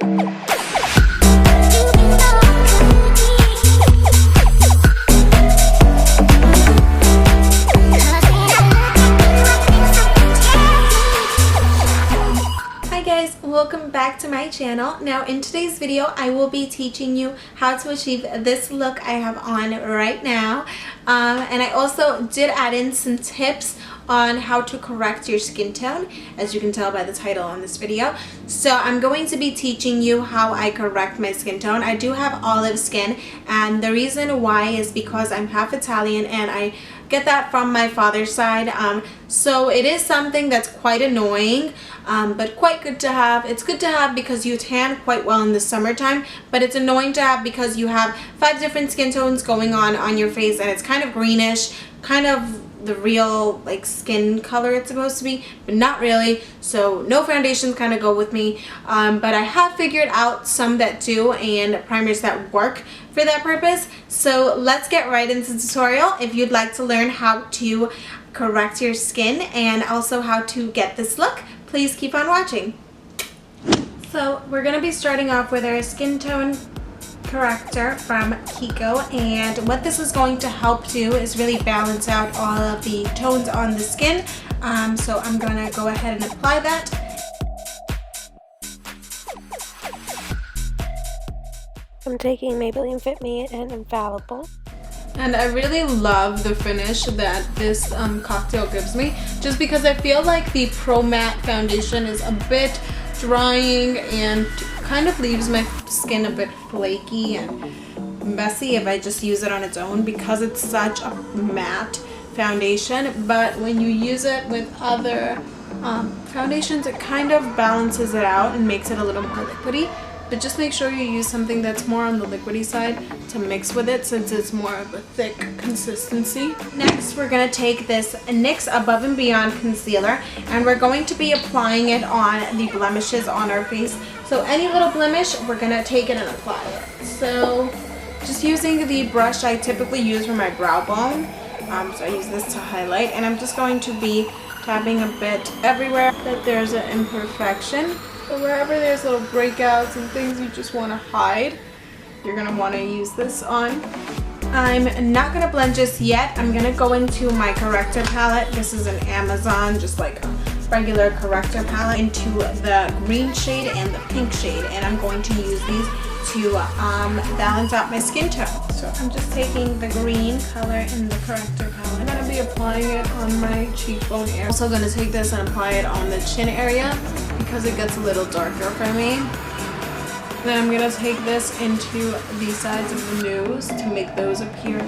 Welcome back to my channel. Now in today's video I will be teaching you how to achieve this look I have on right now, and I also did add in some tips on how to correct your skin tone, as you can tell by the title on this video. So I'm going to be teaching you how I correct my skin tone. I do have olive skin, and the reason why is because I'm half Italian and I get that from my father's side, so it is something that's quite annoying, but quite good to have. It's good to have because you tan quite well in the summertime, but it's annoying to have because you have 5 different skin tones going on your face, and it's kind of greenish, kind of the real like skin color it's supposed to be, but not really. So no foundations kind of go with me, but I have figured out some that do, and primers that work for that purpose. So let's get right into the tutorial. If you'd like to learn how to correct your skin and also how to get this look, please keep on watching. So we're going to be starting off with our skin tone corrector from KIKO, and what this is going to help do is really balance out all of the tones on the skin. So I'm going to go ahead and apply that. I'm taking Maybelline FitMe and Infallible. And I really love the finish that this cocktail gives me, just because I feel like the Pro Matte foundation is a bit drying and kind of leaves my skin a bit flaky and messy if I just use it on its own, because it's such a matte foundation. But when you use it with other foundations, it kind of balances it out and makes it a little more liquidy. But just make sure you use something that's more on the liquidy side to mix with it, since it's more of a thick consistency. Next, we're going to take this NYX Above and Beyond concealer, and we're going to be applying it on the blemishes on our face. So any little blemish, we're going to take it and apply it. So just using the brush I typically use for my brow bone, so I use this to highlight, and I'm just going to be tapping a bit everywhere that there's an imperfection. So wherever there's little breakouts and things you just want to hide, you're going to want to use this on. I'm not going to blend just yet. I'm going to go into my corrector palette. This is an Amazon, just like a regular corrector palette, into the green shade and the pink shade, and I'm going to use these to balance out my skin tone. So I'm just taking the green color in the corrector palette. I'm going to be applying it on my cheekbone area. Also going to take this and apply it on the chin area because it gets a little darker for me. Then I'm going to take this into the sides of the nose to make those appear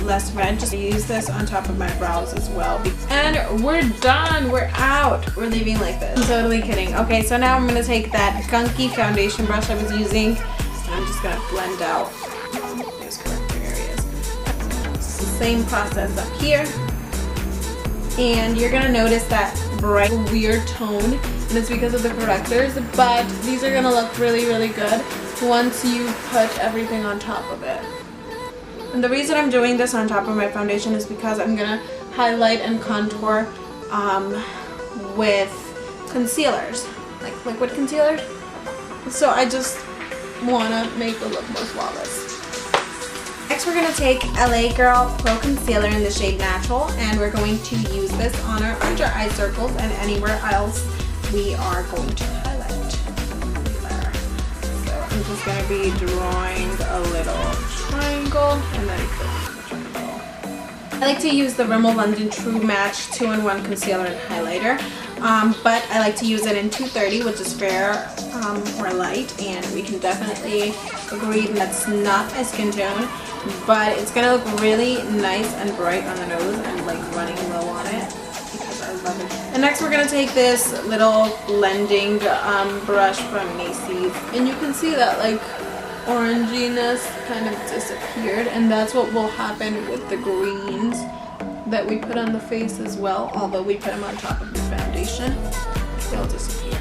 less red. Just use this on top of my brows as well. And we're done. We're out. We're leaving like this. I'm totally kidding. Okay, so now I'm going to take that gunky foundation brush I was using, and I'm just going to blend out those corrector areas. It's the same process up here. And you're going to notice that bright, weird tone, and it's because of the correctors, but these are going to look really, really good once you put everything on top of it. And the reason I'm doing this on top of my foundation is because I'm going to highlight and contour with concealers, like liquid concealers. So I just want to make the look more flawless. Next, we're going to take LA Girl Pro Concealer in the shade Natural, and we're going to use this on our under eye circles and anywhere else we are going to highlight there. So I'm just going to be drawing a little triangle and then filling the triangle. I like to use the Rimmel London True Match 2-in-1 Concealer and Highlighter, but I like to use it in 230, which is fair or light, and we can definitely agree that's not my skin tone, but it's going to look really nice and bright on the nose and like running low on it, because I love it. And next we're going to take this little blending brush from Macy's, and you can see that like oranginess kind of disappeared, and that's what will happen with the greens that we put on the face as well. Although we put them on top of the foundation, they'll disappear.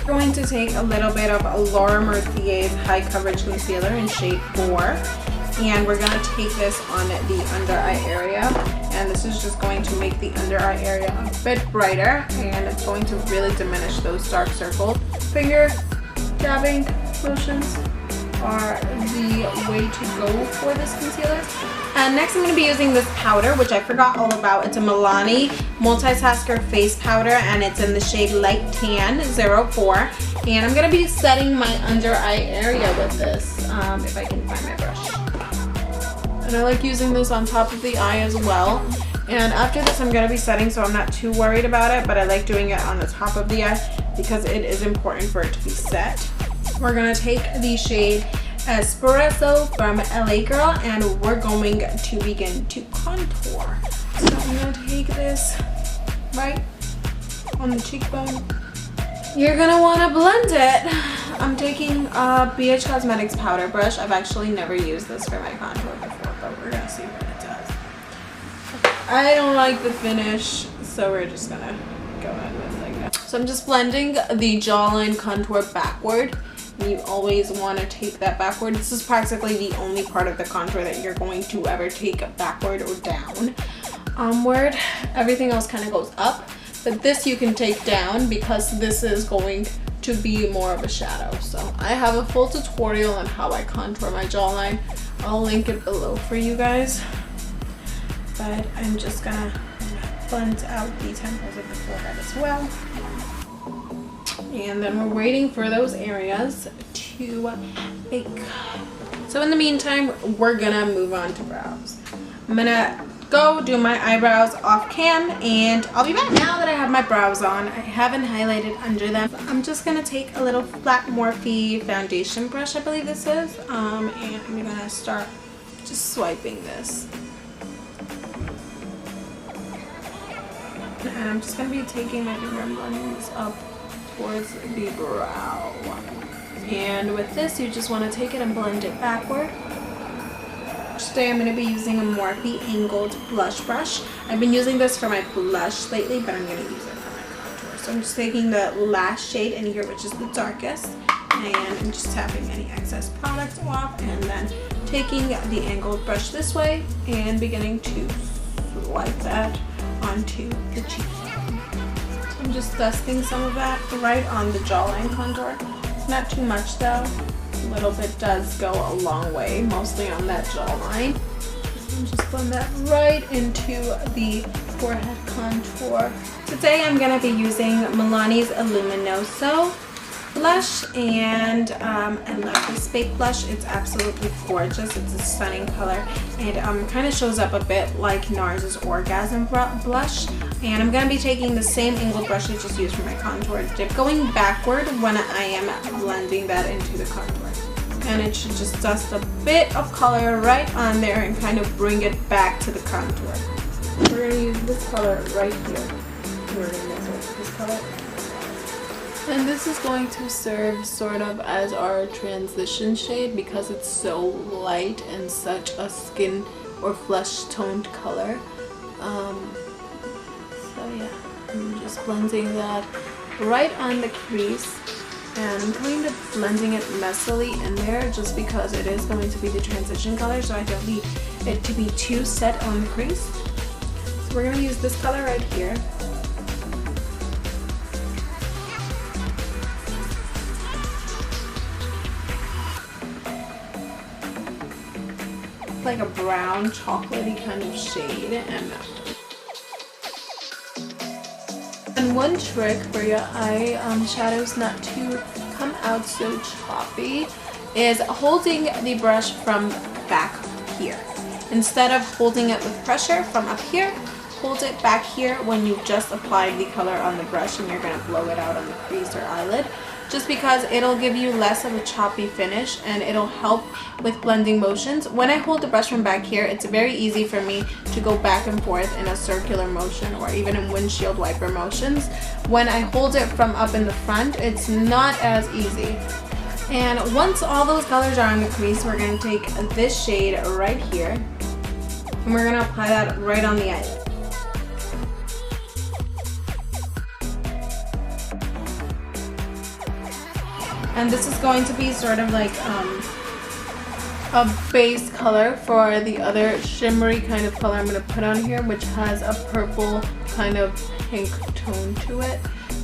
We're going to take a little bit of Laura Mercier's High Coverage Concealer in shade 4, and we're going to take this on the under eye area, and this is just going to make the under eye area a bit brighter, and it's going to really diminish those dark circles. Finger dabbing motions are the way to go for this concealer. And next I'm going to be using this powder, which I forgot all about. It's a Milani Multitasker Face Powder, and it's in the shade Light Tan 04. And I'm going to be setting my under eye area with this, if I can find my brush. And I like using this on top of the eye as well. And after this I'm going to be setting, so I'm not too worried about it, but I like doing it on the top of the eye because it is important for it to be set. We're going to take the shade Espresso from LA Girl, and we're going to begin to contour. So I'm going to take this right on the cheekbone. You're going to want to blend it. I'm taking a Beige Cosmetics powder brush. I've actually never used this for my contour before, but we're going to see what it does. I don't like the finish, so we're just going to go ahead with it like that. So I'm just blending the jawline contour backward. You always want to take that backward. This is practically the only part of the contour that you're going to ever take backward or down. Onward, everything else kind of goes up, but this you can take down because this is going to be more of a shadow. So I have a full tutorial on how I contour my jawline. I'll link it below for you guys. But I'm just gonna blend out the temples of the forehead as well. And then we're waiting for those areas to bake. So in the meantime, we're gonna move on to brows. I'm gonna go do my eyebrows off cam and I'll be back. Now that I have my brows on, I haven't highlighted under them. I'm just gonna take a little flat Morphe foundation brush, I believe this is, and I'm gonna start just swiping this. And I'm just gonna be taking my finger and blending this up towards the brow. And with this, you just want to take it and blend it backward. Today I'm going to be using a Morphe angled blush brush. I've been using this for my blush lately, but I'm going to use it for my contour. So I'm just taking the last shade in here, which is the darkest, and I'm just tapping any excess product off, and then taking the angled brush this way and beginning to swipe that onto the cheek. I'm just dusting some of that right on the jawline contour. It's not too much though. A little bit does go a long way, mostly on that jawline. And just blend that right into the forehead contour. Today I'm going to be using Milani's Luminoso blush, and I love this fake blush. It's absolutely gorgeous. It's a stunning color. It kind of shows up a bit like NARS's Orgasm blush. And I'm going to be taking the same angled brush I just used for my contour dip, going backward when I am blending that into the contour. And it should just dust a bit of color right on there and kind of bring it back to the contour. We're going to use this color right here. We're going to use this color. And this is going to serve sort of as our transition shade because it's so light and such a skin or flesh toned color. So yeah, I'm just blending that right on the crease, and I'm kind of blending it messily in there just because it is going to be the transition color, so I don't need it to be too set on the crease. So we're going to use this color right here. Like a brown chocolatey kind of shade, and one trick for your eye shadows not to come out so choppy is holding the brush from back here. Instead of holding it with pressure from up here, hold it back here when you just applied the color on the brush and you're going to blow it out on the crease or eyelid. Just because it'll give you less of a choppy finish and it'll help with blending motions. When I hold the brush from back here, it's very easy for me to go back and forth in a circular motion or even in windshield wiper motions. When I hold it from up in the front, it's not as easy. And once all those colors are on the crease, we're going to take this shade right here and we're going to apply that right on the eyelid. And this is going to be sort of like a base color for the other shimmery kind of color I'm going to put on here, which has a purple kind of pink tone to it.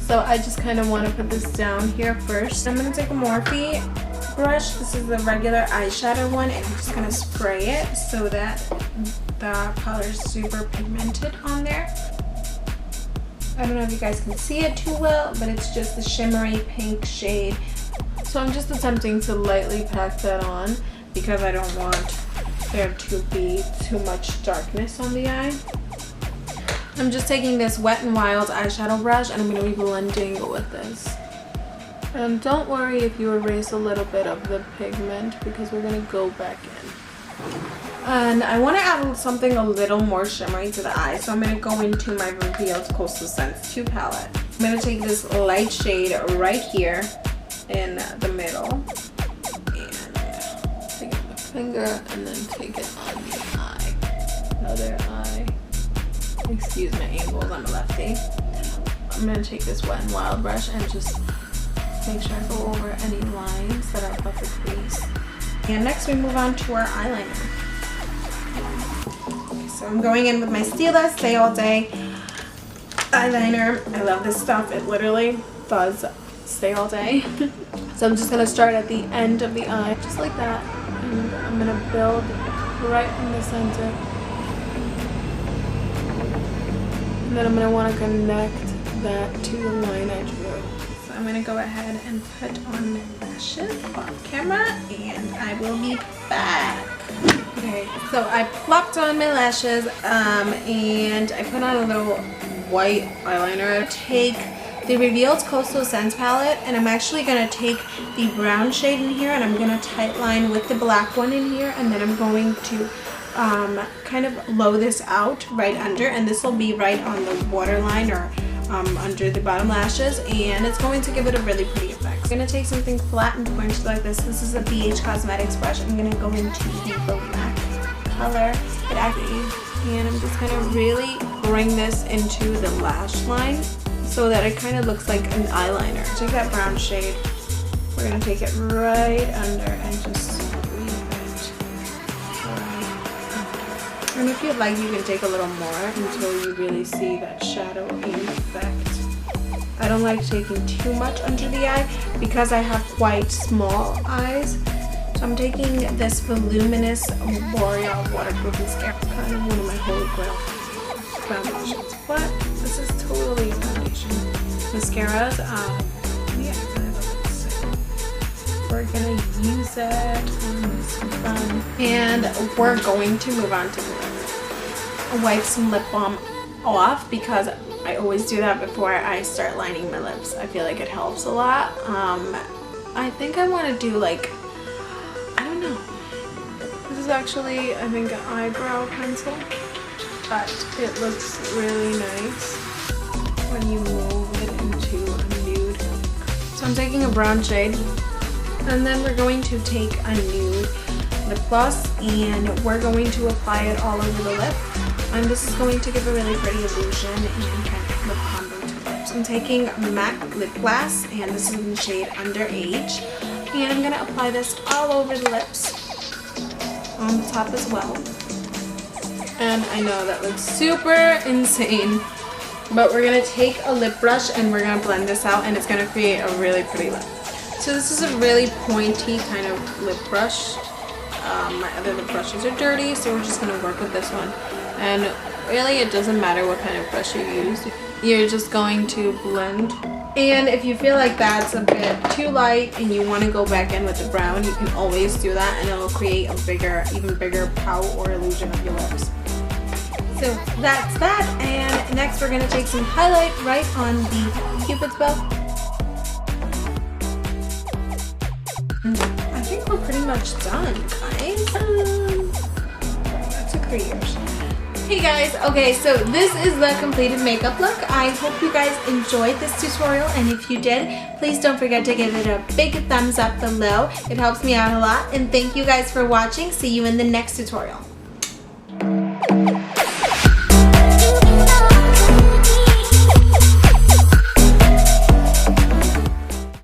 So I just kind of want to put this down here first. I'm going to take a Morphe brush. This is the regular eyeshadow one, and I'm just going to spray it so that the color is super pigmented on there. I don't know if you guys can see it too well, but it's just the shimmery pink shade. So I'm just attempting to lightly pack that on because I don't want there to be too much darkness on the eye. I'm just taking this Wet n Wild eyeshadow brush and I'm going to be blending with this. And don't worry if you erase a little bit of the pigment because we're going to go back in. And I want to add something a little more shimmery to the eye, so I'm going to go into my Revealed Coastal Scents 2 palette. I'm going to take this light shade right here in the middle and take it with my finger and then take it on the eye. Other eye. Excuse my angles, I'm a lefty. I'm going to take this Wet n Wild brush and just make sure I go over any lines that are above the crease. And next we move on to our eyeliner. Okay, so I'm going in with my Stila Stay All Day eyeliner. I love this stuff. It literally does stay all day. So I'm just going to start at the end of the eye, just like that. And I'm going to build right in the center. And then I'm going to want to connect that to the line I drew. So I'm going to go ahead and put on my lashes off camera and I will be back. Okay, so I plopped on my lashes and I put on a little white eyeliner. I take the Revealed Coastal Scents palette and I'm actually going to take the brown shade in here and I'm going to tight line with the black one in here, and then I'm going to kind of blow this out right under, and this will be right on the waterline or under the bottom lashes, and it's going to give it a really pretty effect. I'm going to take something flat and pointed like this. This is a Beige Cosmetics brush. I'm going to go into the black color, and I'm just going to really bring this into the lash line so that it kind of looks like an eyeliner. Take that brown shade. We're going to take it right under and just squeeze it right under. And if you'd like, you can take a little more until you really see that shadow effect. I don't like taking too much under the eye because I have quite small eyes. So I'm taking this voluminous L'Oreal waterproof mascara. It's kind of one of my holy grail foundations. But this is totally a foundation. Mascaras, yeah, I love it. So we're gonna use it on this fun. And we're going to move on to the lip. Wipe some lip balm off because I always do that before I start lining my lips. I feel like it helps a lot. I think I want to do like, I don't know. This is actually, I think, an eyebrow pencil, but it looks really nice when you move it into a nude. So I'm taking a brown shade, and then we're going to take a nude lip gloss, and we're going to apply it all over the lip. And this is going to give a really pretty illusion and kind of lip combo to the lips. I'm taking MAC lip gloss, and this is in the shade Underage. And I'm going to apply this all over the lips, on the top as well. And I know that looks super insane, but we're going to take a lip brush and we're going to blend this out, and it's going to create a really pretty lip. So this is a really pointy kind of lip brush. My other lip brushes are dirty, so we're just going to work with this one. And really it doesn't matter what kind of brush you use. You're just going to blend. And if you feel like that's a bit too light and you want to go back in with the brown, you can always do that, and it'll create a bigger, even bigger pout or illusion of your lips. So that's that, and next we're going to take some highlight right on the Cupid's bow. I think we're pretty much done, guys. That took 3 years. Hey guys, okay, so this is the completed makeup look. I hope you guys enjoyed this tutorial, and if you did, please don't forget to give it a big thumbs up below. It helps me out a lot, and thank you guys for watching. See you in the next tutorial.